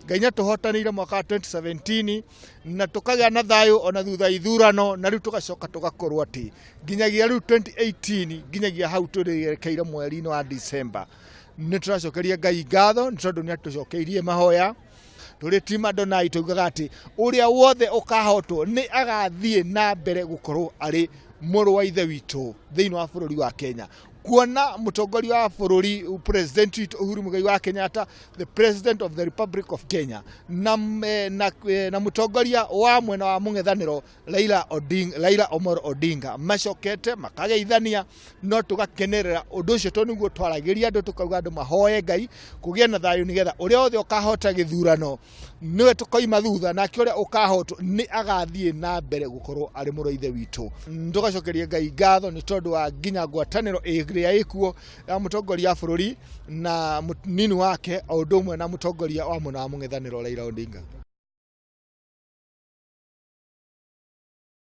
Ngai tuhotanire mwaka wa 2017 na tukagĩa na thayo ona thutha ithurano na riu tugacoka tugakorwo ati nginyagia riu 2018 nginyagia hau turirekeire mweri-inĩ wa December ni turacokeria Ngai ngatho ni tondu ni atucokeirie mahoya turi tima Donai tugaga ati uria wothe ukahotwo ni agathie na mbere gukorwo ari mũrũ wa ithe witũ thĩinĩ wa bũrũri wa Kenya. Kuona mũtongoria wa bũrũri President Uhuru Muigai wa Kenyatta, the President of the Republic of Kenya, na mũtongoria wa mwena wa mũng'ethanĩro Raila Omolo Odinga macokete makageithania no tugakenerera ũndũ ũcio to niguo twaragĩria andũ tukauga andũ mahoye Ngai kũgĩa na thayũ nigetha ũrĩa wothe ũkahota gĩthurano niwe tukoima thutha na kĩrĩa ũkahotwo ni agathie na mbere gukorwo ari mũrũ wa ithe witũ. Tugacokeria Ngai ngatho ni tondu wa nginya ngwatanĩro ĩrĩa ĩkuo ya mũtongoria wa bũrũri na mũnini wake o ũndũ ũmwe na mũtongoria wa mwena wa mũng'ethanĩro Raila Odinga.